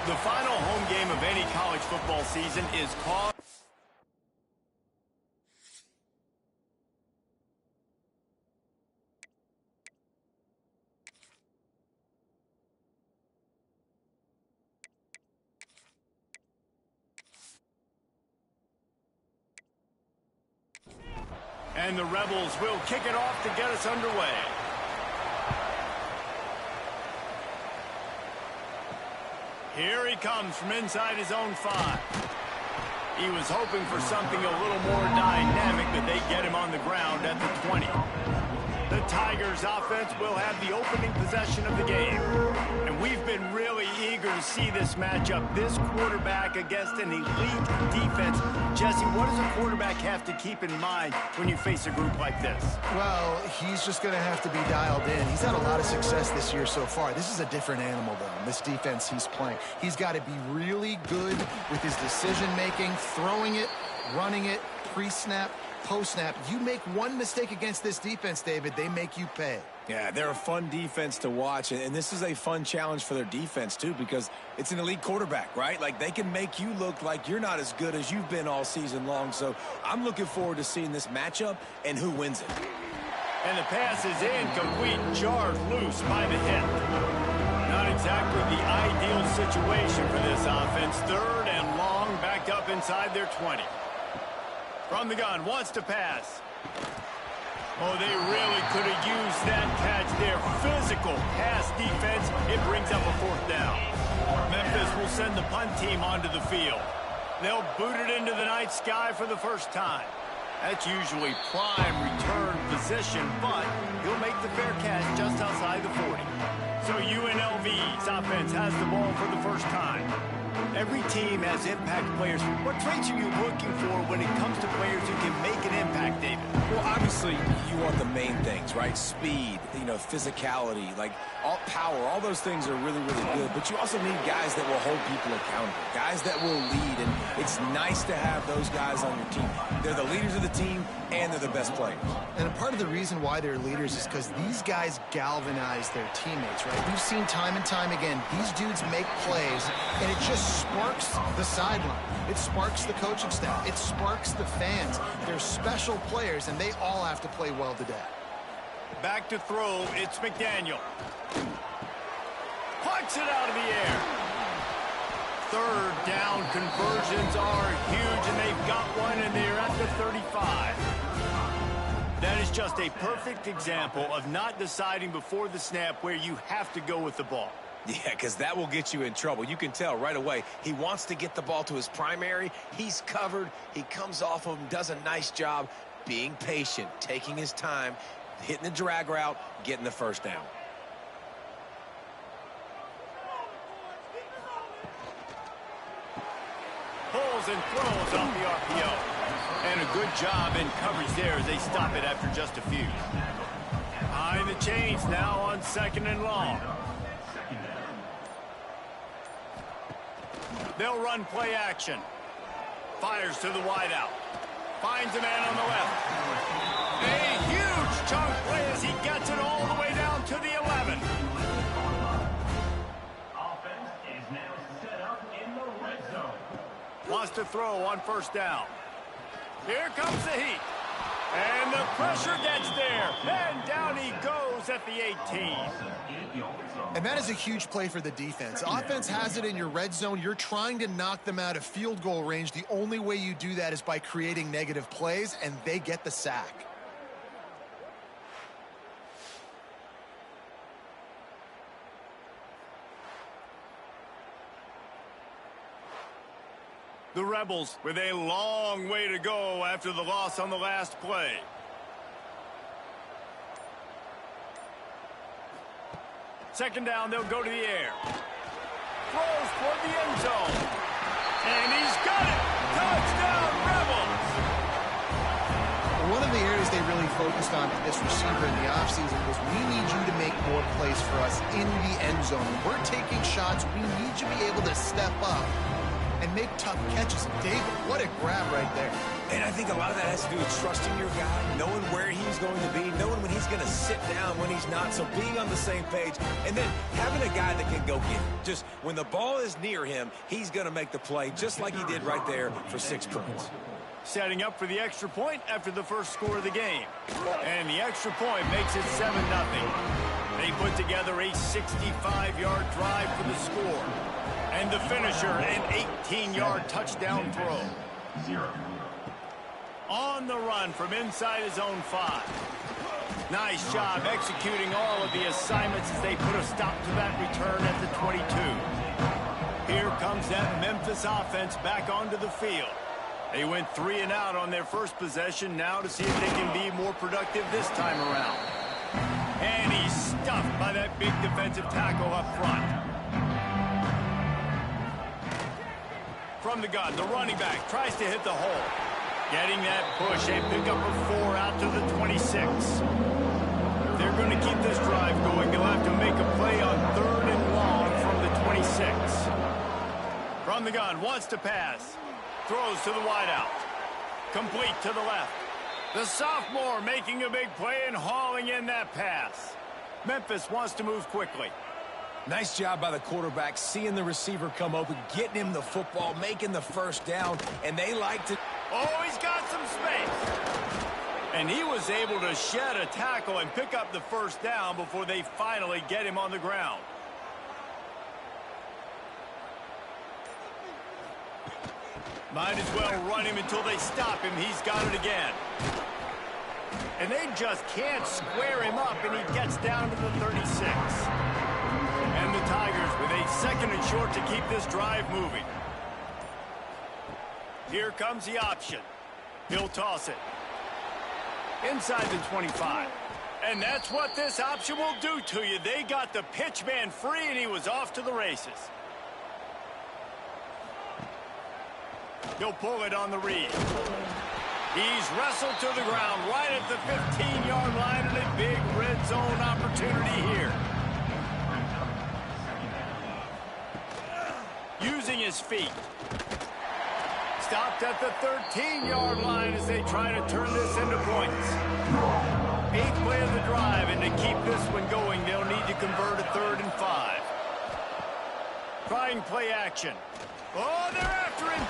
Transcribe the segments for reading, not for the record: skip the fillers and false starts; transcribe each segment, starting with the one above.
The final home game of any college football season is called... And the Rebels will kick it off to get us underway. Here he comes from inside his own 5. He was hoping for something a little more dynamic, but they get him on the ground at the 20. The Tigers offense will have the opening possession of the game. And we've been really eager to see this matchup. This quarterback against an elite defense. Jesse, what does a quarterback have to keep in mind when you face a group like this? Well, he's just going to have to be dialed in. He's had a lot of success this year so far. This is a different animal, though, this defense he's playing. He's got to be really good with his decision-making, throwing it, running it, pre-snap, post-snap. You make one mistake against this defense, David, they make you pay. Yeah, they're a fun defense to watch, and this is a fun challenge for their defense, too, because it's an elite quarterback, right? Like, they can make you look like you're not as good as you've been all season long, so I'm looking forward to seeing this matchup and who wins it. And the pass is incomplete, jarred loose by the hip. Not exactly the ideal situation for this offense. 3rd and long, backed up inside their 20. From the gun, wants to pass. Oh, they really could have used that catch there. Physical pass defense. It brings up a 4th down. Memphis will send the punt team onto the field. They'll boot it into the night sky for the first time. That's usually prime return position, but he'll make the fair catch just outside the 40. So UNLV's offense has the ball for the first time. Every team has impact players. What traits are you looking for when it comes to players who can make an impact, David? Well, obviously, you want the main things, right? Speed, physicality, like all power, all those things are really, really good. But you also need guys that will hold people accountable, guys that will lead. And it's nice to have those guys on your team. They're the leaders of the team, and they're the best players. And a part of the reason why they're leaders is because these guys galvanize their teammates, right? We've seen time and time again, these dudes make plays, and it just sparks the sideline. It sparks the coaching staff. It sparks the fans. They're special players, and they all have to play well today. Back to throw, it's McDaniel. Plucks it out of the air. 3rd down conversions are huge, and they've got one, and they're at the 35. That is just a perfect example of not deciding before the snap where you have to go with the ball. Yeah, because that will get you in trouble. You can tell right away. He wants to get the ball to his primary. He's covered. He comes off of him, does a nice job being patient, taking his time, hitting the drag route, getting the 1st down. Pulls and throws off the RPO. And a good job in coverage there as they stop it after just a few. Behind the chains now on 2nd and long. They'll run play action. Fires to the wideout. Finds a man on the left. A huge chunk play as he gets it all the way down to the 11. Offense is now set up in the red zone. Wants to throw on 1st down. Here comes the heat. And the pressure gets there. And down he goes at the 18. And that is a huge play for the defense. Offense has it in your red zone. You're trying to knock them out of field goal range. The only way you do that is by creating negative plays, and they get the sack. The Rebels with a long way to go after the loss on the last play. Second down, they'll go to the air. Throws toward the end zone. And he's got it! Touchdown, Rebels! One of the areas they really focused on for this receiver in the offseason was we need you to make more plays for us in the end zone. When we're taking shots, we need you to be able to step up and make tough catches. David, what a grab right there. And I think a lot of that has to do with trusting your guy, knowing where he's going to be, knowing when he's going to sit down, when he's not, so being on the same page, and then having a guy that can go get it. Just when the ball is near him, he's going to make the play, just like he did right there for 6 points. Setting up for the extra point after the first score of the game. And the extra point makes it 7-0. They put together a 65-yard drive for the score. And the finisher, an 18-yard touchdown throw. On the run from inside his own 5. Nice job executing all of the assignments as they put a stop to that return at the 22. Here comes that Memphis offense back onto the field. They went 3 and out on their first possession, now to see if they can be more productive this time around. And he's stuffed by that big defensive tackle up front. From the gun, the running back tries to hit the hole. Getting that push, a pickup of 4 out to the 26. They're going to keep this drive going. They'll have to make a play on 3rd and long from the 26. From the gun, wants to pass. Throws to the wideout. Complete to the left. The sophomore making a big play and hauling in that pass. Memphis wants to move quickly. Nice job by the quarterback, seeing the receiver come open, getting him the football, making the first down, and they like to... Oh, he's got some space. And he was able to shed a tackle and pick up the first down before they finally get him on the ground. Might as well run him until they stop him. He's got it again. And they just can't square him up, and he gets down to the 36. And the Tigers with a 2nd and short to keep this drive moving. Here comes the option. He'll toss it. Inside the 25. And that's what this option will do to you. They got the pitch man free, and he was off to the races. He'll pull it on the read. He's wrestled to the ground right at the 15-yard line, and a big red zone opportunity here. Using his feet. Stopped at the 13-yard line as they try to turn this into points. 8th play of the drive, and to keep this one going, they'll need to convert a 3rd and 5. Trying play action. Oh, they're after him.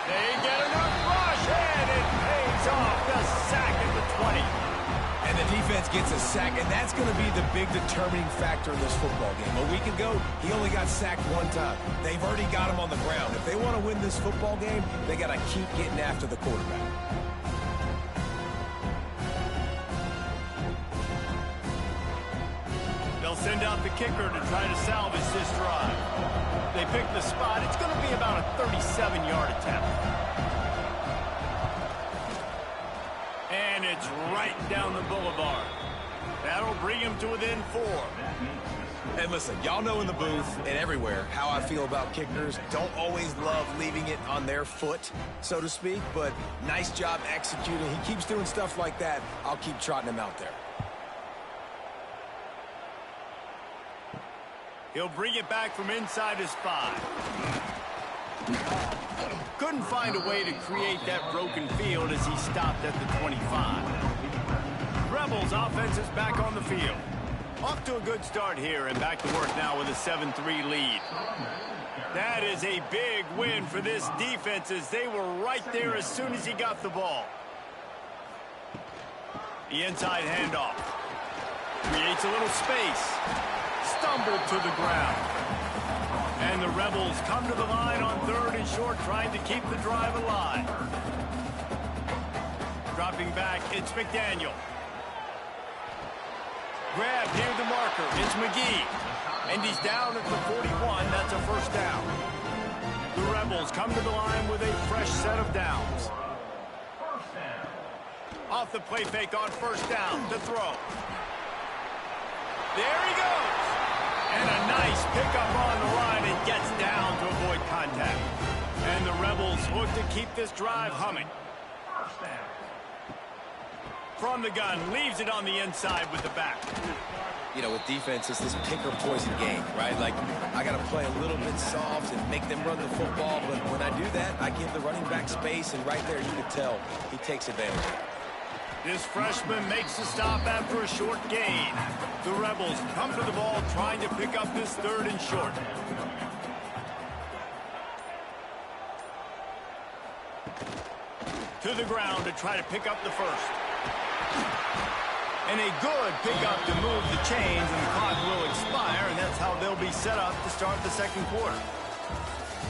They get enough rush, and it pays off. The sack at the 20. And the defense gets a sack, and that's going to be the big determining factor in this football game. A week ago, he only got sacked 1 time. They've already got him on the ground. If they want to win this football game, they got to keep getting after the quarterback. They'll send out the kicker to try to salvage this drive. They pick the spot. It's going to be about a 37-yard attempt. And it's right down the boulevard. That'll bring him to within 4. And listen, y'all know in the booth and everywhere how I feel about kickers. Don't always love leaving it on their foot, so to speak, but nice job executing. He keeps doing stuff like that. I'll keep trotting him out there. He'll bring it back from inside his 5. Couldn't find a way to create that broken field as he stopped at the 25. Rebels offense is back on the field. Off to a good start here and back to work now with a 7-3 lead. That is a big win for this defense as they were right there as soon as he got the ball. The inside handoff. Creates a little space. Stumbled to the ground. And the Rebels come to the line on 3rd and short, trying to keep the drive alive. Dropping back, it's McDaniel. Grabbed near the marker, it's McGee. And he's down at the 41, that's a first down. The Rebels come to the line with a fresh set of downs. Off the play fake on first down to throw. There he goes. And a nice pickup on the line and gets down to avoid contact. And the Rebels look to keep this drive humming. from the gun, leaves it on the inside with the back. You know, with defense, it's this pick or poison game, right? Like, I got to play a little bit soft and make them run the football, but when I do that, I give the running back space, and right there you can tell he takes advantage of it. This freshman makes the stop after a short gain. The Rebels come to the ball trying to pick up this 3rd and short. To the ground to try to pick up the first. And a good pickup to move the chains, and the clock will expire, and that's how they'll be set up to start the 2nd quarter.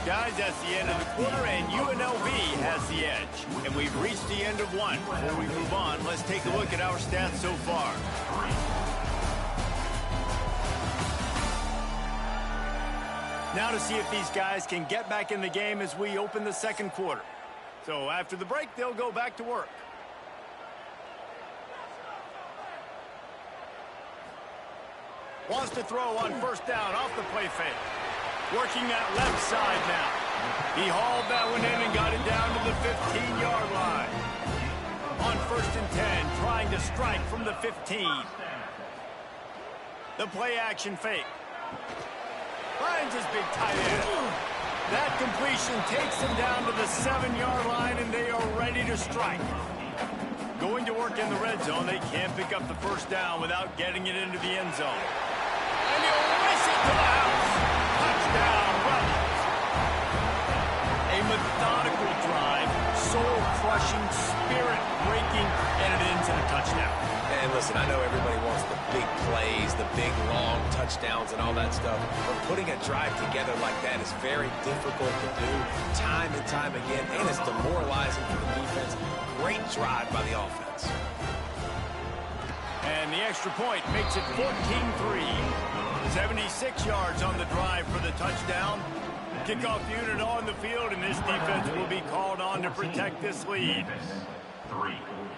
Guys, that's the end of the quarter, and UNLV has the edge. And we've reached the end of one. Before we move on, let's take a look at our stats so far. Now to see if these guys can get back in the game as we open the 2nd quarter. So after the break, they'll go back to work. Wants to throw on 1st down off the play fake. Working that left side now. He hauled that one in and got it down to the 15-yard line. On 1st and 10, trying to strike from the 15. The play action fake. Finds his big tight end. That completion takes him down to the 7-yard line, and they are ready to strike. Going to work in the red zone, they can't pick up the 1st down without getting it into the end zone. And he'll race it to the house. Touchdown, Rebels. A methodical drive, soul-crushing, spirit-breaking, and it ends in a touchdown. And listen, I know everybody wants the big plays, the big, long touchdowns and all that stuff, but putting a drive together like that is very difficult to do time and time again, and it's demoralizing for the defense. Great drive by the offense. And the extra point makes it 14-3. 76 yards on the drive for the touchdown. Kickoff unit on the field, and this defense will be called on to protect this lead.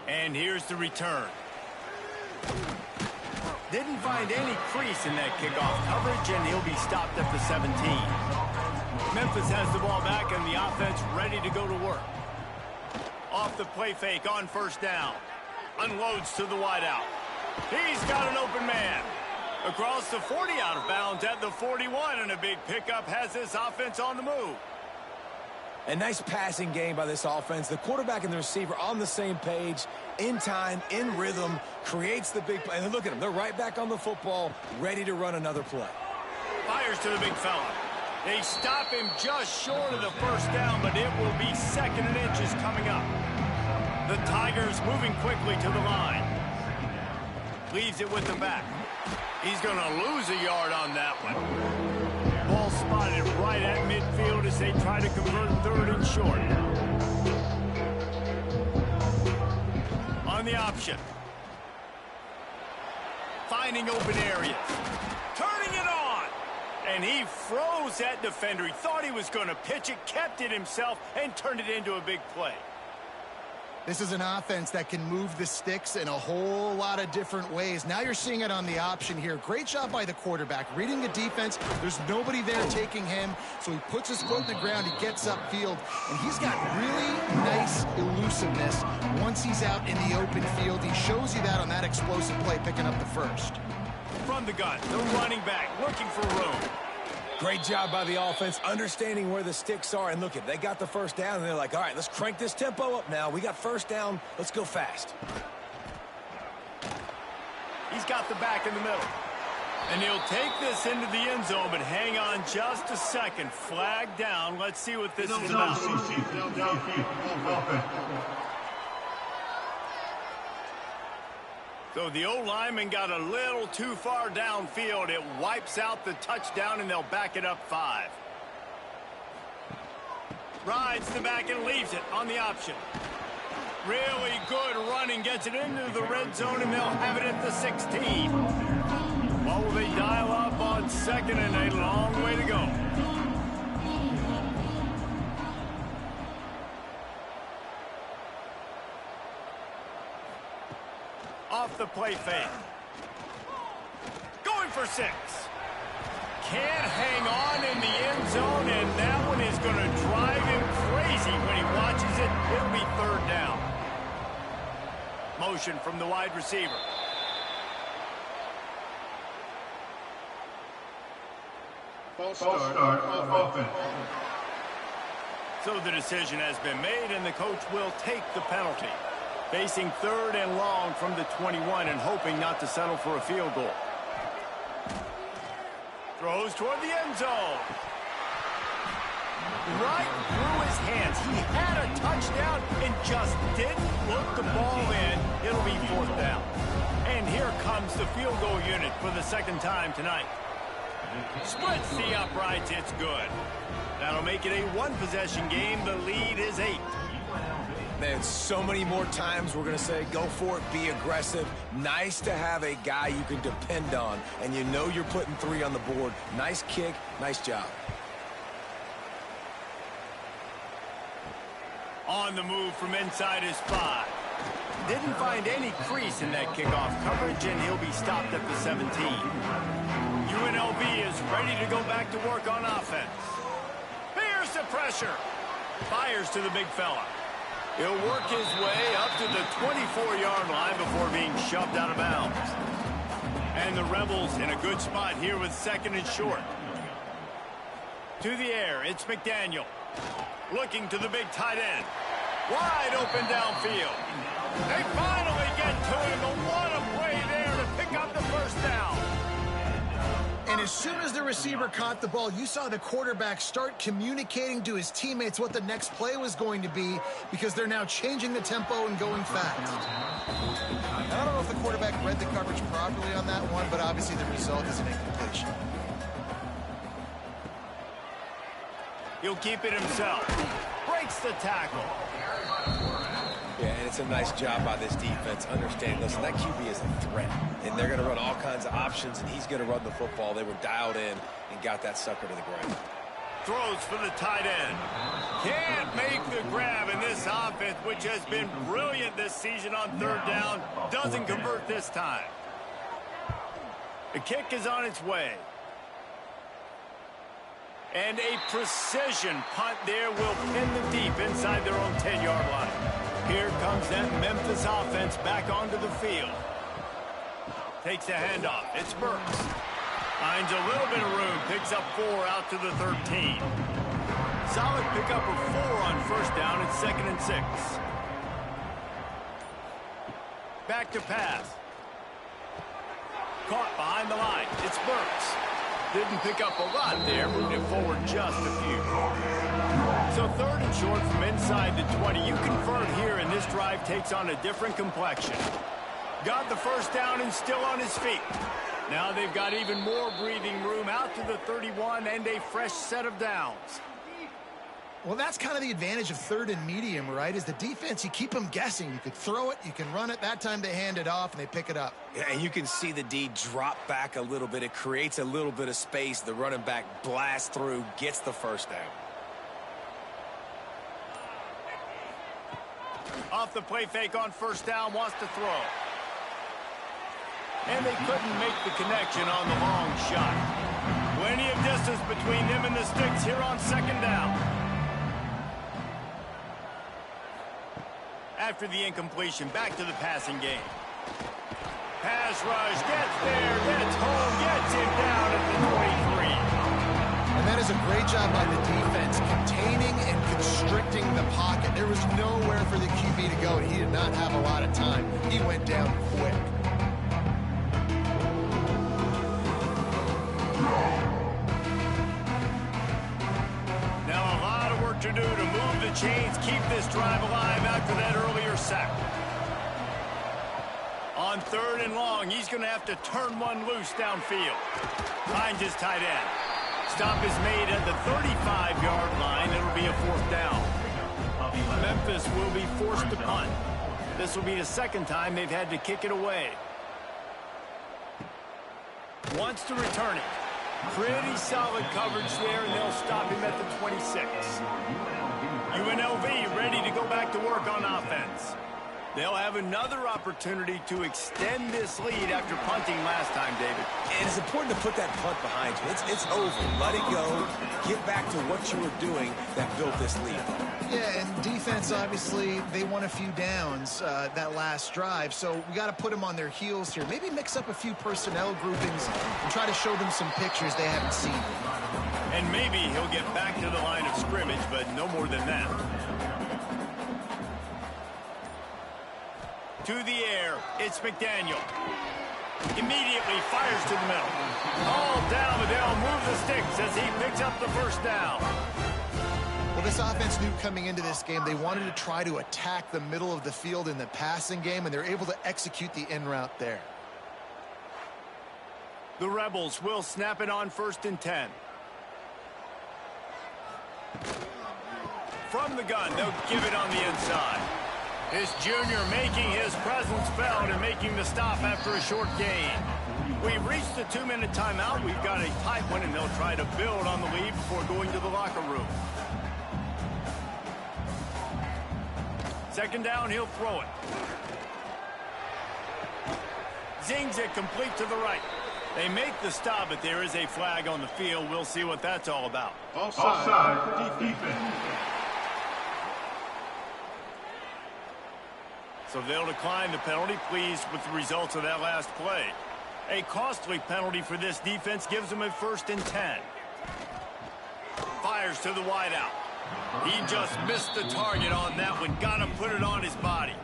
And here's the return. Didn't find any crease in that kickoff coverage, and he'll be stopped at the 17. Memphis has the ball back, and the offense ready to go to work. Off the play fake on 1st down. Unloads to the wideout. He's got an open man. Across the 40, out of bounds at the 41, and a big pickup has this offense on the move. A nice passing game by this offense. The quarterback and the receiver on the same page, in time, in rhythm, creates the big play. And look at them. They're right back on the football, ready to run another play. Fires to the big fella. They stop him just short of the 1st down, but it will be 2nd and inches coming up. The Tigers moving quickly to the line. Leaves it with the back. He's going to lose a yard on that one. Ball spotted right at midfield as they try to convert 3rd and short. On the option. Finding open areas. Turning it on. And he froze that defender. He thought he was going to pitch it, kept it himself, and turned it into a big play. This is an offense that can move the sticks in a whole lot of different ways. Now you're seeing it on the option here. Great job by the quarterback. Reading the defense, there's nobody there taking him, so he puts his foot in the ground, he gets upfield, and he's got really nice elusiveness once he's out in the open field. He shows you that on that explosive play, picking up the 1st. From the gun, the running back looking for room. Great job by the offense, understanding where the sticks are. And look, they got the 1st down, and they're like, all right, let's crank this tempo up now. We got 1st down. Let's go fast. He's got the back in the middle. And he'll take this into the end zone, but hang on just a second. Flag down. Let's see what this is about. So the O-lineman got a little too far downfield. It wipes out the touchdown, and they'll back it up 5. Rides the back and leaves it on the option. Really good running. Gets it into the red zone, and they'll have it at the 16. What will they dial up on 2nd and a long way to go? Off the play fake. Going for 6. Can't hang on in the end zone, and that one is going to drive him crazy when he watches it. It'll be 3rd down. Motion from the wide receiver. False start of offense. So the decision has been made, and the coach will take the penalty. Facing 3rd and long from the 21 and hoping not to settle for a field goal. Throws toward the end zone. Right through his hands. He had a touchdown and just didn't look the ball in. It'll be 4th down. And here comes the field goal unit for the 2nd time tonight. Splits the uprights. It's good. That'll make it a 1-possession game. The lead is 8. Man, so many more times we're going to say, go for it, be aggressive. Nice to have a guy you can depend on, and you know you're putting 3 on the board. Nice kick, nice job. On the move from inside his 5. Didn't find any crease in that kickoff coverage, and he'll be stopped at the 17. UNLV is ready to go back to work on offense. Here's the pressure. Fires to the big fella. He'll work his way up to the 24-yard line before being shoved out of bounds. And the Rebels in a good spot here with 2nd and short. To the air, it's McDaniel. Looking to the big tight end. Wide open downfield. They finally get to him, but what a play there to pick up the 1st down. And as soon as the receiver caught the ball, you saw the quarterback start communicating to his teammates what the next play was going to be, because they're now changing the tempo and going fast. I don't know if the quarterback read the coverage properly on that one, but obviously the result is an incompletion. He'll keep it himself. Breaks the tackle. Yeah, and it's a nice job by this defense. Understanding, listen, that QB is a threat, and they're going to run all kinds of options, and he's going to run the football. They were dialed in and got that sucker to the ground. Throws for the tight end. Can't make the grab in this offense, which has been brilliant this season on 3rd down. Doesn't convert this time. The kick is on its way. And a precision punt there will pin them deep inside their own 10-yard line. Here comes that Memphis offense back onto the field. Takes the handoff. It's Burks. Finds a little bit of room. Picks up 4 out to the 13. Solid pickup of 4 on 1st down. It's 2nd and 6. Back to pass. Caught behind the line. It's Burks. Didn't pick up a lot there. Moved it forward just a few. So 3rd and short from inside the 20. You confirm here, and this drive takes on a different complexion. Got the 1st down and still on his feet. Now they've got even more breathing room out to the 31 and a fresh set of downs. Well, that's kind of the advantage of 3rd and medium, right? Is the defense, you keep them guessing. You could throw it, you can run it. That time they hand it off and they pick it up. Yeah, and you can see the D drop back a little bit. It creates a little bit of space. The running back blasts through, gets the 1st down. Off the play fake on 1st down, wants to throw. And they couldn't make the connection on the long shot. Plenty of distance between them and the sticks here on 2nd down. After the incompletion, back to the passing game. Pass rush, gets there, gets home, gets him down at the 23. And that is a great job by the defense, containing and constricting the pocket. There was nowhere for the QB to go, and he did not have a lot of time. He went down quick. Now a lot of work to do to move the chains, keep this drive alive after that earlier sack. On 3rd and long, he's going to have to turn one loose downfield. Finds his tight end. Stop is made at the 35-yard line. It'll be a 4th down. Memphis will be forced to punt. This will be the 2nd time they've had to kick it away. Wants to return it. Pretty solid coverage there, and they'll stop him at the 26. UNLV ready to go back to work on offense. They'll have another opportunity to extend this lead after punting last time, David. And it's important to put that punt behind you. It's over. Let it go. Get back to what you were doing that built this lead. Yeah, and defense, obviously, they won a few downs that last drive, so we got to put them on their heels here. Maybe mix up a few personnel groupings and try to show them some pictures they haven't seen. And maybe he'll get back to the line of scrimmage, but no more than that. To the air, it's McDaniel. Immediately fires to the middle. All down, but they'll move the sticks as he picks up the first down. Well, this offense knew coming into this game they wanted to try to attack the middle of the field in the passing game, and they're able to execute the in route there. The Rebels will snap it on 1st and 10. From the gun, they'll give it on the inside. This junior making his presence felt and making the stop after a short gain. We've reached the 2-minute timeout. We've got a tight one, and they'll try to build on the lead before going to the locker room. 2nd down, he'll throw it. Zings it complete to the right. They make the stop, but there is a flag on the field. We'll see what that's all about. Offside. Defense. So they'll decline the penalty, pleased with the results of that last play. A costly penalty for this defense gives them a 1st and 10. Fires to the wideout. He just missed the target on that one. Got to put it on his body.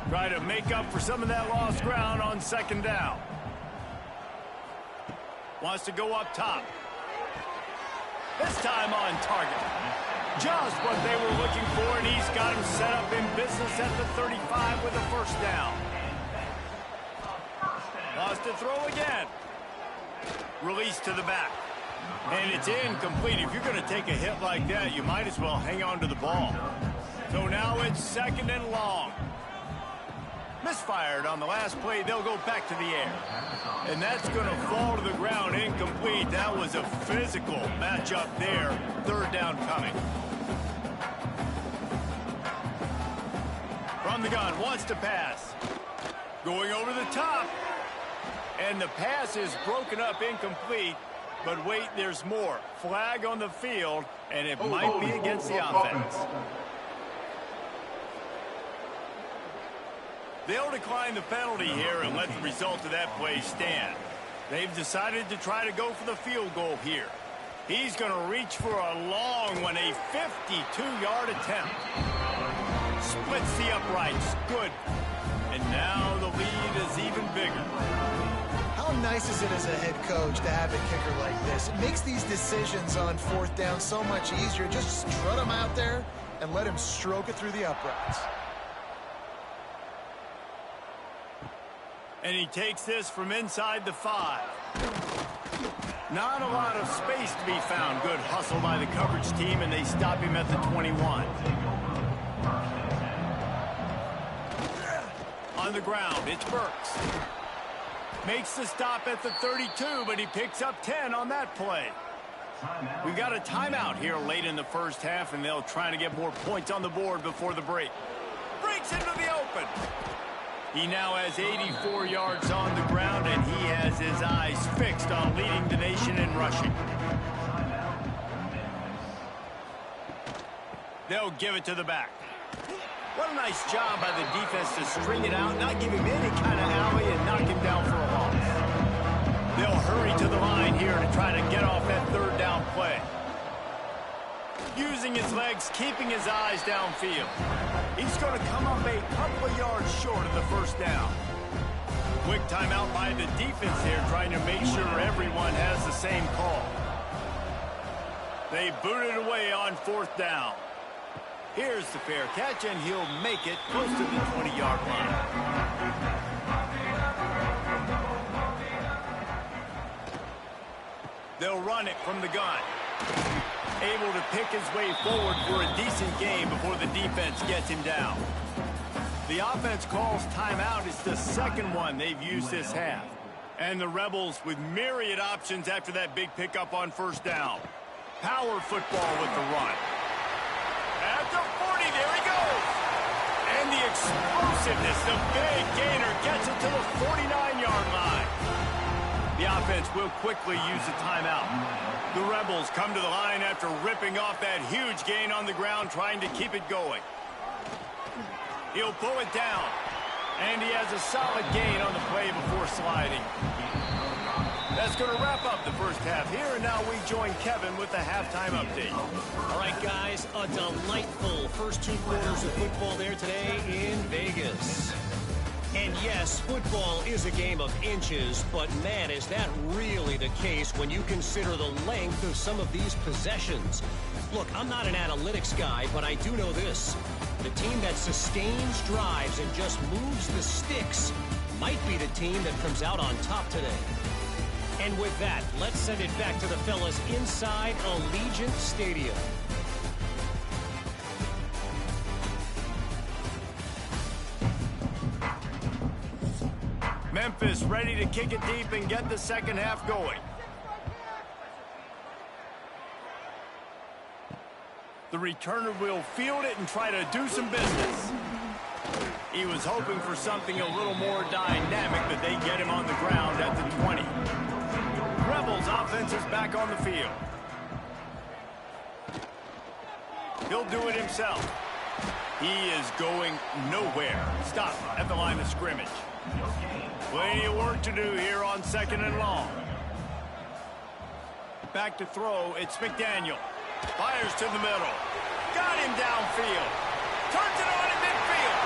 Try to make up for some of that lost ground on 2nd down. Wants to go up top. This time on target. Just what they were looking for, and he's got him set up in business at the 35 with a 1st down. Wants to throw again. Release to the back. And it's incomplete. If you're going to take a hit like that, you might as well hang on to the ball. So now it's 2nd and long. Misfired on the last play. They'll go back to the air. And that's going to fall to the ground incomplete. That was a physical matchup there. 3rd down coming. From the gun, wants to pass. Going over the top. And the pass is broken up incomplete. But wait, there's more. Flag on the field, and it might be against the offense. They'll decline the penalty here and let the result of that play stand. They've decided to try to go for the field goal here. He's going to reach for a long one, a 52-yard attempt. Splits the uprights. Good. And now the lead is even bigger. How nice is it as a head coach to have a kicker like this? It makes these decisions on 4th down so much easier. Just strut him out there and let him stroke it through the uprights. And he takes this from inside the 5. Not a lot of space to be found. Good hustle by the coverage team, and they stop him at the 21. On the ground, it's Burks. Makes the stop at the 32, but he picks up 10 on that play. We've got a timeout here late in the 1st half, and they'll try to get more points on the board before the break. Breaks into the open. He now has 84 yards on the ground, and he has his eyes fixed on leading the nation in rushing. They'll give it to the back. What a nice job by the defense to string it out, not give him any kind of alley, and knock him down for a loss. They'll hurry to the line here to try to get off that 3rd down play. Using his legs, keeping his eyes downfield. He's going to come up a couple of yards short of the 1st down. Quick timeout by the defense here, trying to make sure everyone has the same call. They boot it away on 4th down. Here's the fair catch, and he'll make it close to the 20-yard line. They'll run it from the gun. Able to pick his way forward for a decent game before the defense gets him down. The offense calls timeout. It's the 2nd one they've used this half. And the Rebels with myriad options after that big pickup on 1st down. Power football with the run. At the 40, there he goes. And the the explosiveness. The big gainer gets it to the 49-yard line. The offense will quickly use a timeout. The Rebels come to the line after ripping off that huge gain on the ground, trying to keep it going. He'll pull it down. And he has a solid gain on the play before sliding. That's going to wrap up the first half here, and now we join Kevin with the halftime update. All right, guys, a delightful first 2 quarters of football there today in Vegas. And yes, football is a game of inches, but man, is that really the case when you consider the length of some of these possessions. Look, I'm not an analytics guy, but I do know this. The team that sustains drives and just moves the sticks might be the team that comes out on top today. And with that, let's send it back to the fellas inside Allegiant Stadium. Memphis ready to kick it deep and get the second half going. The returner will field it and try to do some business. He was hoping for something a little more dynamic, but they get him on the ground at the 20. Rebels offense is back on the field. He'll do it himself. He is going nowhere. Stop at the line of scrimmage. Plenty of work to do here on 2nd and long. Back to throw. It's McDaniel. Fires to the middle. Got him downfield. Turns it on in midfield.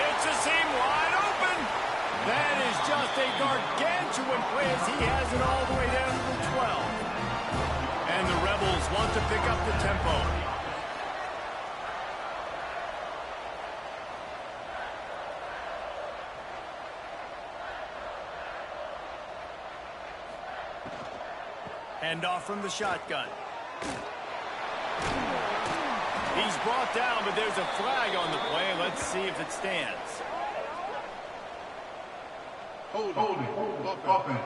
It's a seam wide open. That is just a gargantuan play as he has it all the way down to the 12. And the Rebels want to pick up the tempo. Hand off from the shotgun. He's brought down, but there's a flag on the play. Let's see if it stands. Holding. Offense.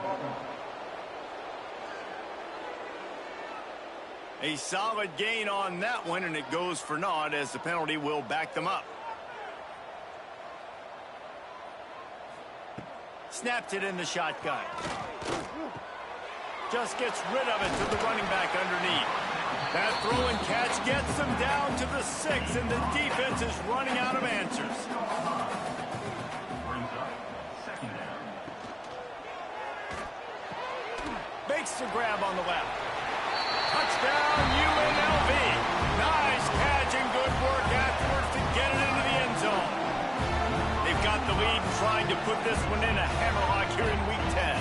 A solid gain on that one, and it goes for naught as the penalty will back them up. Snapped it in the shotgun. Just gets rid of it to the running back underneath. That throw and catch gets them down to the 6, and the defense is running out of answers. Makes the grab on the left. Touchdown, UNLV. Nice catch and good work afterwards to get it into the end zone. They've got the lead and trying to put this one in a hammerlock here in Week 10.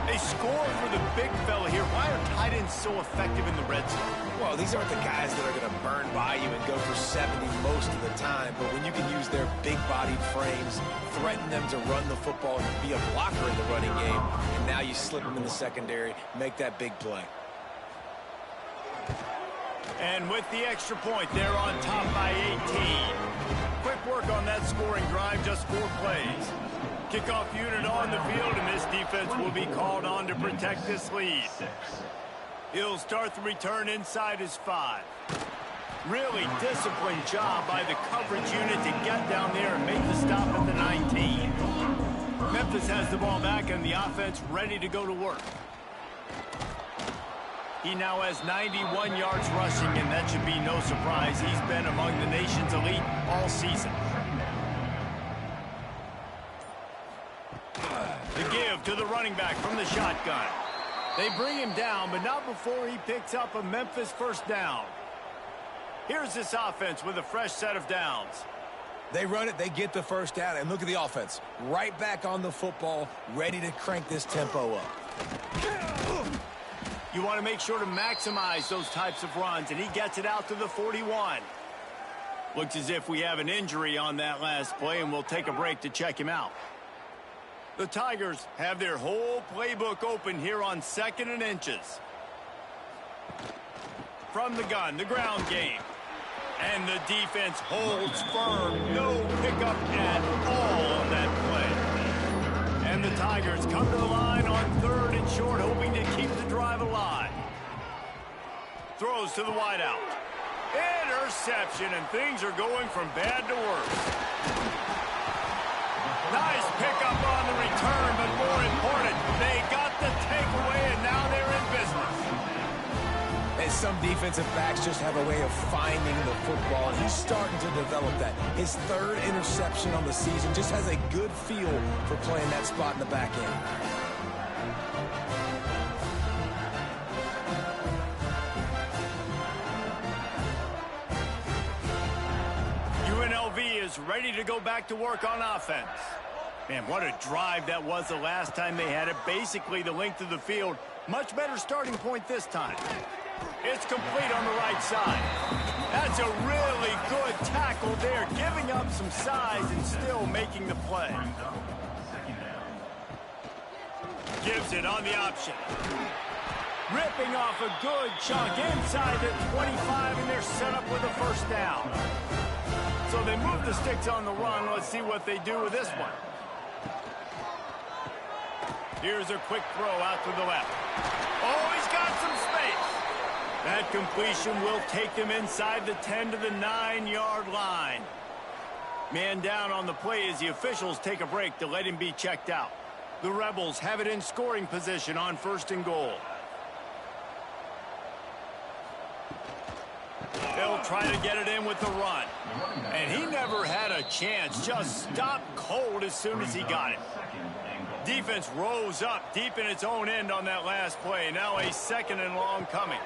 They score for the big fella here. Why are tight ends so effective in the red zone? Well, these aren't the guys that are going to burn by you and go for 70 most of the time, but when you can use their big-bodied frames, threaten them to run the football and be a blocker in the running game, and now you slip them in the secondary, make that big play. And with the extra point, they're on top by 18. Quick work on that scoring drive, just 4 plays. Kickoff unit on the field, and this defense will be called on to protect this lead. He'll start the return inside his 5. Really disciplined job by the coverage unit to get down there and make the stop at the 19. Memphis has the ball back and the offense ready to go to work. He now has 91 yards rushing, and that should be no surprise. He's been among the nation's elite all season. The give to the running back from the shotgun. They bring him down, but not before he picks up a Memphis first down. Here's this offense with a fresh set of downs. They run it, they get the first down, and look at the offense. Right back on the football, ready to crank this tempo up. You want to make sure to maximize those types of runs, and he gets it out to the 41. Looks as if we have an injury on that last play, and we'll take a break to check him out. The Tigers have their whole playbook open here on 2nd and inches. From the gun, the ground game. And the defense holds firm. No pickup at all on that play. And the Tigers come to the line on 3rd and short, hoping to keep the drive alive. Throws to the wideout. Interception, and things are going from bad to worse. Nice pickup on the return, but more important, they got the takeaway, and now they're in business. And some defensive backs just have a way of finding the football, and he's starting to develop that. His third interception on the season just has a good feel for playing that spot in the back end. UNLV is ready to go back to work on offense. Man, what a drive that was the last time they had it. Basically the length of the field. Much better starting point this time. It's complete on the right side. That's a really good tackle there, giving up some size and still making the play. Gives it on the option. Ripping off a good chunk inside the 25, and they're set up with a first down. So they move the sticks on the run. Let's see what they do with this one. Here's a quick throw out to the left. Oh, he's got some space. That completion will take them inside the 10 to the 9-yard line. Man down on the play as the officials take a break to let him be checked out. The Rebels have it in scoring position on 1st and goal. They'll try to get it in with the run. And he never had a chance. Just stopped cold as soon as he got it. Defense rose up deep in its own end on that last play. Now a 2nd and long coming.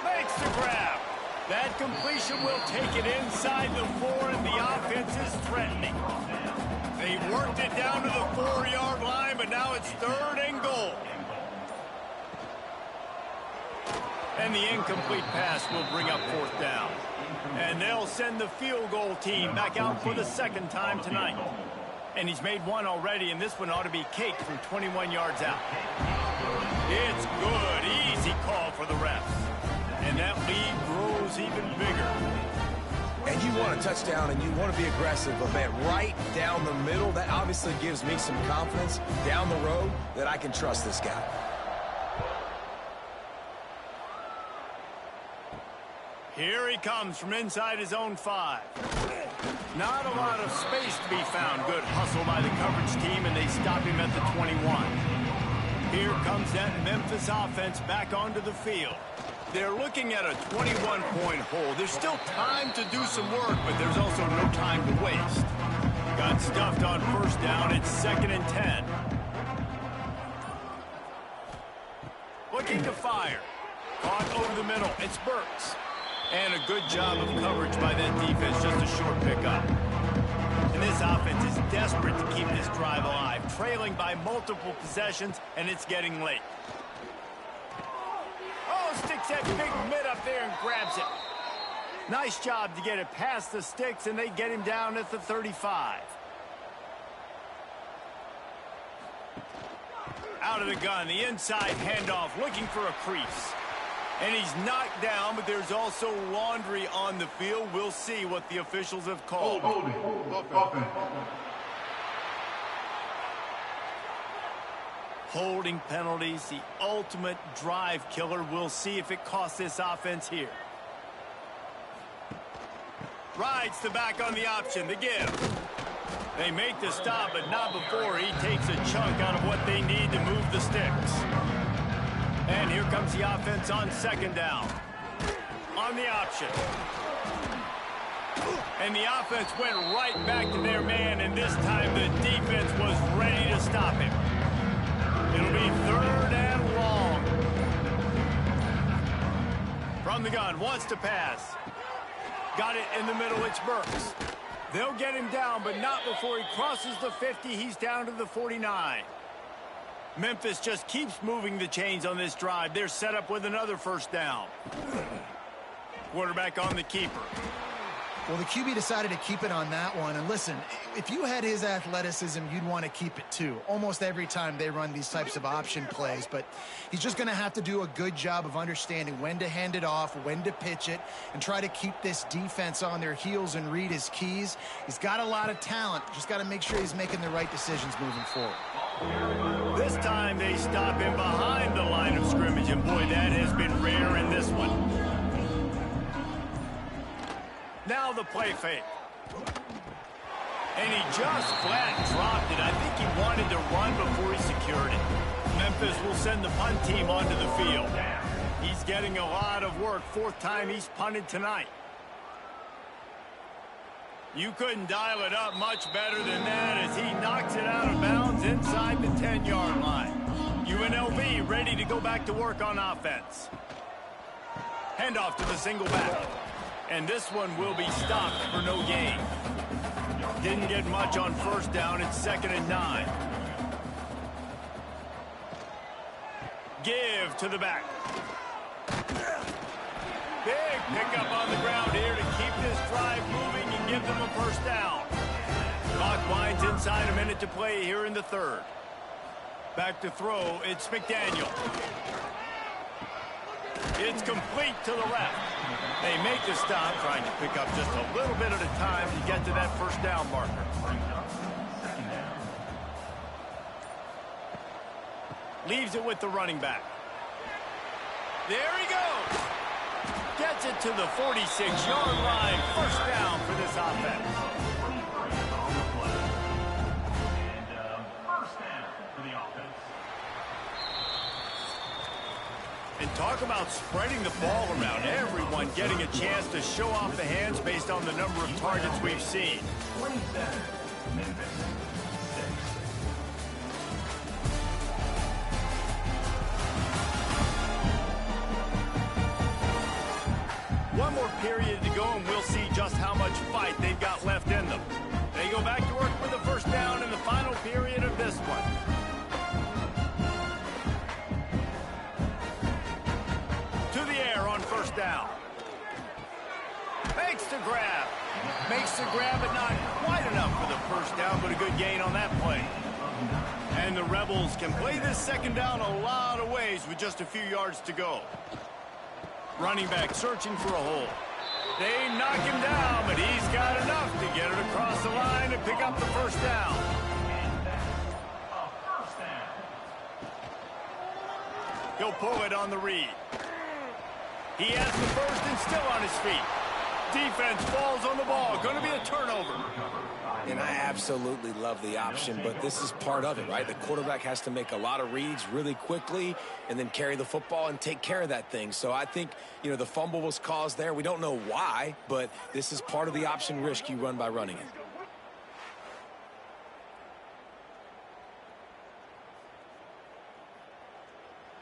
Makes the grab. That completion will take it inside the 4, and the offense is threatening. They worked it down to the 4-yard line, but now it's 3rd and goal. And the incomplete pass will bring up 4th down. And they'll send the field goal team back out for the 2nd time tonight. And he's made one already, and this one ought to be cake from 21 yards out. It's good. Easy call for the refs. And that lead grows even bigger. And you want a touchdown, and you want to be aggressive, but man, right down the middle, that obviously gives me some confidence down the road that I can trust this guy. Here he comes from inside his own 5. Not a lot of space to be found. Good hustle by the coverage team, and they stop him at the 21. Here comes that Memphis offense back onto the field. They're looking at a 21-point hole. There's still time to do some work, but there's also no time to waste. Got stuffed on 1st down. It's 2nd and 10. Looking to fire. Caught over the middle. It's Burks. And a good job of coverage by that defense. Just a short pickup. And this offense is desperate to keep this drive alive. Trailing by multiple possessions, and it's getting late. Oh, sticks that big mid up there and grabs it. Nice job to get it past the sticks, and they get him down at the 35. Out of the gun, the inside handoff, looking for a crease. And he's knocked down, but there's also laundry on the field. We'll see what the officials have called. Holding penalties, the ultimate drive killer. We'll see if it costs this offense here. Rides the back on the option, the give. They make the stop, but not before he takes a chunk out of what they need to move the sticks. And here comes the offense on 2nd down. On the option. And the offense went right back to their man, and this time the defense was ready to stop him. It'll be 3rd and long. From the gun, wants to pass. Got it in the middle, it's Burks. They'll get him down, but not before he crosses the 50. He's down to the 49. Memphis just keeps moving the chains on this drive. They're set up with another 1st down. Quarterback on the keeper. Well, the QB decided to keep it on that one. And listen, if you had his athleticism, you'd want to keep it too. Almost every time they run these types of option plays. But he's just going to have to do a good job of understanding when to hand it off, when to pitch it, and try to keep this defense on their heels and read his keys. He's got a lot of talent. Just got to make sure he's making the right decisions moving forward. This time they stop him behind the line of scrimmage. And boy, that has been rare in this one. Now the play fake. And he just flat dropped it. I think he wanted to run before he secured it. Memphis will send the punt team onto the field. He's getting a lot of work. Fourth time he's punted tonight. You couldn't dial it up much better than that as he knocks it out of bounds inside the 10-yard line. UNLV ready to go back to work on offense. Handoff to the single back. And this one will be stopped for no gain. Didn't get much on first down. It's 2nd and 9. Give to the back. Big pickup on the ground here to keep this drive moving and give them a first down. Clock winds inside, a minute to play here in the third. Back to throw, it's McDaniel. It's complete to the left. They make the stop, trying to pick up just a little bit at a time to get to that first down marker. Leaves it with the running back. There he goes. Gets it to the 46-yard line. First down for this offense. First down for the offense. And talk about spreading the ball around. Everyone getting a chance to show off the hands based on the number of targets we've seen. 27, Memphis. One more period to go, and we'll see just how much fight they've got left in them. They go back to work with the first down in the final period of this one. To the air on first down. Makes the grab. Makes the grab, but not quite enough for the first down, but a good gain on that play. And the Rebels can play this second down a lot of ways with just a few yards to go. Running back searching for a hole. They knock him down, but he's got enough to get it across the line and pick up the first down. He'll pull it on the read. He has the first and still on his feet. Defense falls on the ball. Going to be a turnover. And I absolutely love the option, but this is part of it, right? The quarterback has to make a lot of reads really quickly and then carry the football and take care of that thing. So I think, the fumble was caused there. We don't know why, but this is part of the option risk you run by running it.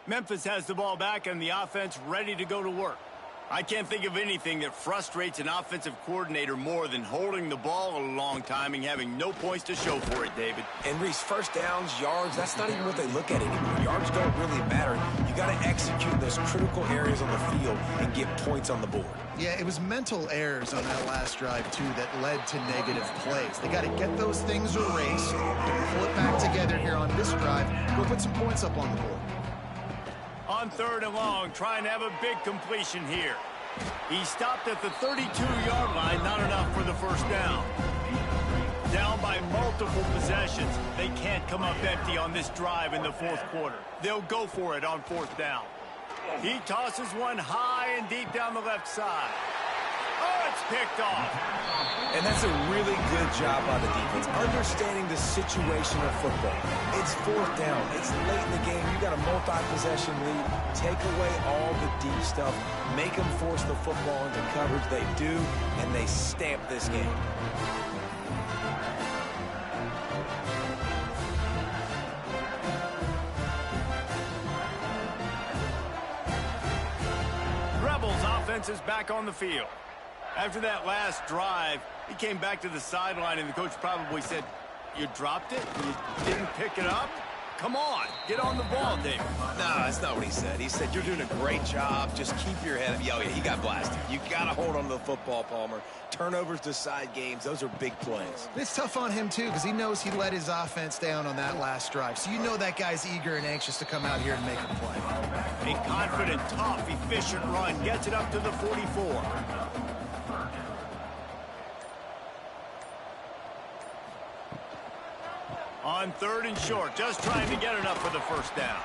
Memphis has the ball back and the offense ready to go to work. I can't think of anything that frustrates an offensive coordinator more than holding the ball a long time and having no points to show for it, David. And Reese, first downs, yards, that's not even what they look at anymore. Yards don't really matter. You got to execute those critical areas on the field and get points on the board. Yeah, it was mental errors on that last drive, too, that led to negative plays. They got to get those things erased, pull it back together here on this drive, go put some points up on the board. On third and long, trying to have a big completion here. He stopped at the 32-yard line, not enough for the first down. Down by multiple possessions. They can't come up empty on this drive in the fourth quarter. They'll go for it on fourth down. He tosses one high and deep down the left side. Oh, it's picked off. And that's a really good job by the defense, understanding the situation of football. It's fourth down. It's late in the game. You got a multi-possession lead. Take away all the deep stuff. Make them force the football into coverage. They do, and they stamp this game. Rebels offense is back on the field. After that last drive, he came back to the sideline, and the coach probably said, "You dropped it? You didn't pick it up? Come on, get on the ball, David." No, that's not what he said. He said, "You're doing a great job. Just keep your head up." Oh, yeah, he got blasted. You got to hold on to the football, Palmer. Turnovers decide games. Those are big plays. It's tough on him, too, because he knows he let his offense down on that last drive. So you know that guy's eager and anxious to come out here and make a play. A confident, tough, efficient run gets it up to the 44. On third and short, just trying to get enough for the first down.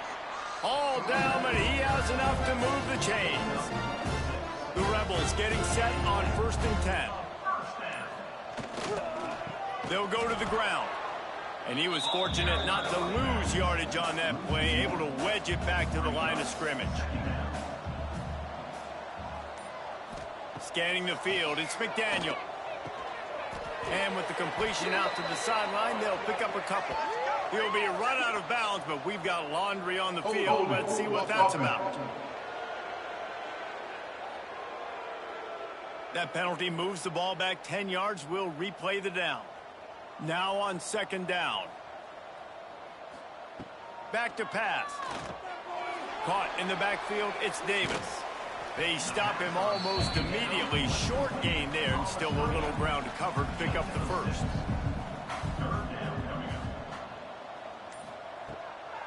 All down, but he has enough to move the chains. The Rebels getting set on 1st and 10. They'll go to the ground. And he was fortunate not to lose yardage on that play, able to wedge it back to the line of scrimmage. Scanning the field, it's McDaniel. And with the completion out to the sideline, they'll pick up a couple. He'll be run out of bounds, but we've got laundry on the field. Let's see what that's about. That penalty moves the ball back 10 yards. We'll replay the down. Now on second down. Back to pass. Caught in the backfield, it's Davis. They stop him almost immediately. Short gain there, and still a little ground to cover to pick up the first.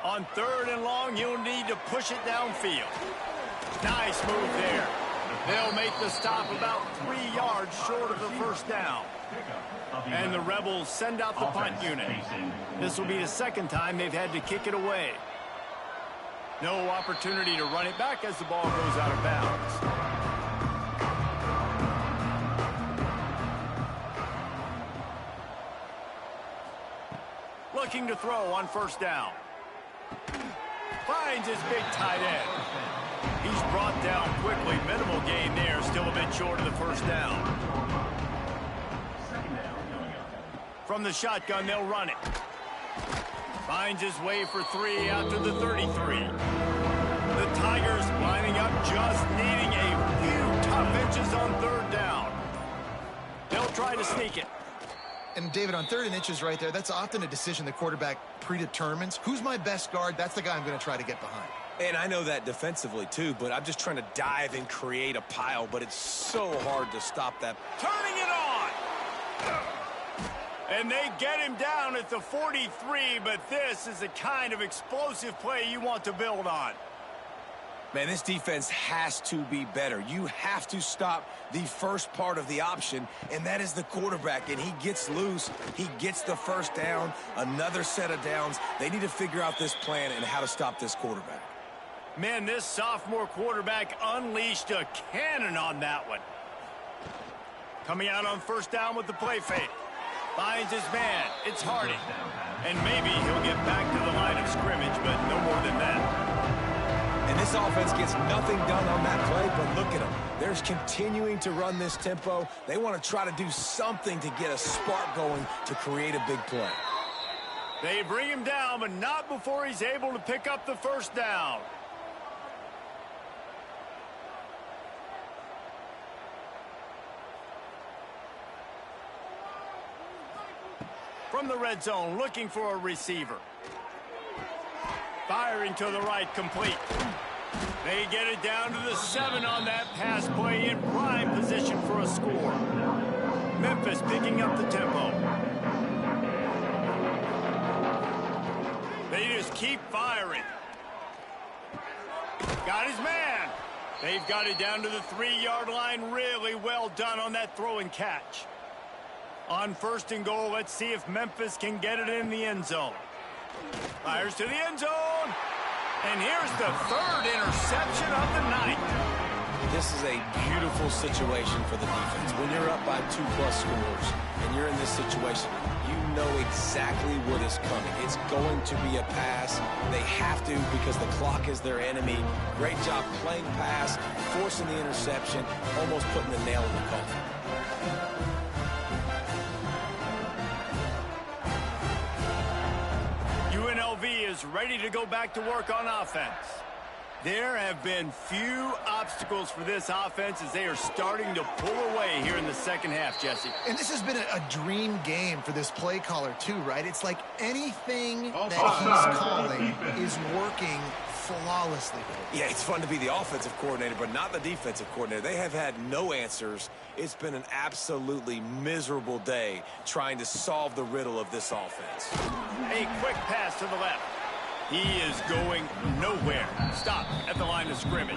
On third and long, you'll need to push it downfield. Nice move there. They'll make the stop about 3 yards short of the first down. And the Rebels send out the punt unit. This will be the second time they've had to kick it away. No opportunity to run it back as the ball goes out of bounds. Looking to throw on first down. Finds his big tight end. He's brought down quickly. Minimal gain there. Still a bit short of the first down. From the shotgun, they'll run it. Finds his way for 3 out to the 33. The Tigers lining up, just needing a few tough inches on third down. They'll try to sneak it. And David, on third and inches right there, that's often a decision the quarterback predetermines. Who's my best guard? That's the guy I'm going to try to get behind. And I know that defensively, too, but I'm just trying to dive and create a pile, but it's so hard to stop that. Turning it on! And they get him down at the 43, but this is the kind of explosive play you want to build on. Man, this defense has to be better. You have to stop the first part of the option, and that is the quarterback. And he gets loose. He gets the first down, another set of downs. They need to figure out this plan and how to stop this quarterback. Man, this sophomore quarterback unleashed a cannon on that one. Coming out on first down with the play fake. Finds his man. It's Hardy. And maybe he'll get back to the line of scrimmage, but no more than that. And this offense gets nothing done on that play, but look at them. They're continuing to run this tempo. They want to try to do something to get a spark going to create a big play. They bring him down, but not before he's able to pick up the first down. From the red zone, looking for a receiver. Firing to the right, complete. They get it down to the 7 on that pass play, in prime position for a score. Memphis picking up the tempo. They just keep firing. Got his man. They've got it down to the 3-yard line. Really well done on that throw and catch. On first and goal, let's see if Memphis can get it in the end zone. Fires to the end zone. And here's the third interception of the night. This is a beautiful situation for the defense. When you're up by 2+ scores and you're in this situation, you know exactly what is coming. It's going to be a pass. They have to because the clock is their enemy. Great job playing pass, forcing the interception, almost putting the nail in the coffin. UNLV is ready to go back to work on offense. There have been few obstacles for this offense as they are starting to pull away here in the second half, Jesse. And this has been a dream game for this play caller, too, right? It's like anything that he's calling is working flawlessly. Yeah, it's fun to be the offensive coordinator, but not the defensive coordinator. They have had no answers. It's been an absolutely miserable day trying to solve the riddle of this offense. A quick pass to the left. He is going nowhere. Stop at the line of scrimmage.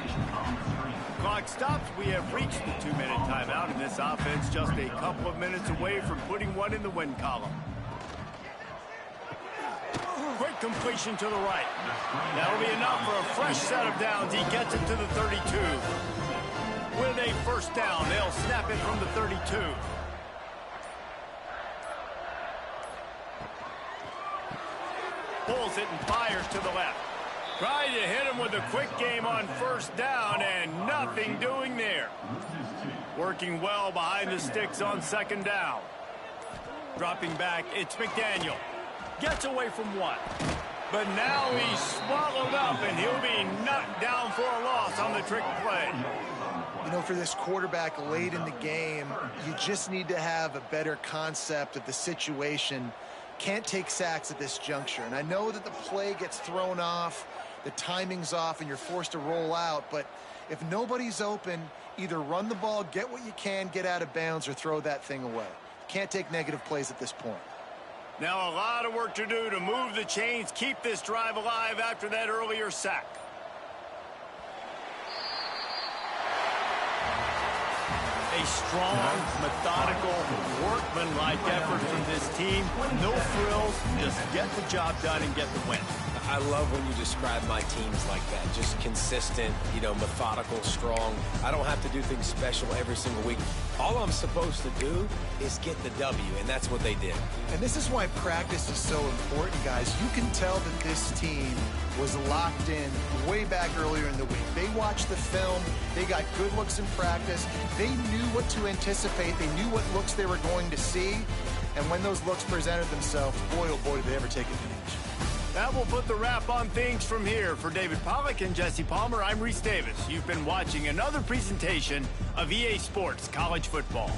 Clock stops. We have reached the 2-minute timeout, and this offense just a couple of minutes away from putting one in the win column. Quick completion to the right. That'll be enough for a fresh set of downs. He gets it to the 32. With a first down, they'll snap it from the 32. handles it and fires to the left. Trying to hit him with a quick game on first down, and nothing doing there. Working well behind the sticks on second down. Dropping back, it's McDaniel. Gets away from one. But now he's swallowed up, and he'll be knocked down for a loss on the trick play. You know, for this quarterback late in the game, you just need to have a better concept of the situation. Can't take sacks at this juncture. And I know that the play gets thrown off, the timing's off, and you're forced to roll out. But if nobody's open, either run the ball, get what you can, get out of bounds, or throw that thing away. Can't take negative plays at this point. Now a lot of work to do to move the chains, keep this drive alive after that earlier sack. A strong, methodical, workmanlike effort from this team. No frills, just get the job done and get the win. I love when you describe my teams like that. Just consistent, you know, methodical, strong. I don't have to do things special every single week. All I'm supposed to do is get the W, and that's what they did. And this is why practice is so important, guys. You can tell that this team was locked in way back earlier in the week. They watched the film. They got good looks in practice. They knew what to anticipate. They knew what looks they were going to see. And when those looks presented themselves, boy, oh boy, did they ever take advantage. That will put the wrap on things from here. For David Pollack and Jesse Palmer, I'm Reese Davis. You've been watching another presentation of EA Sports College Football.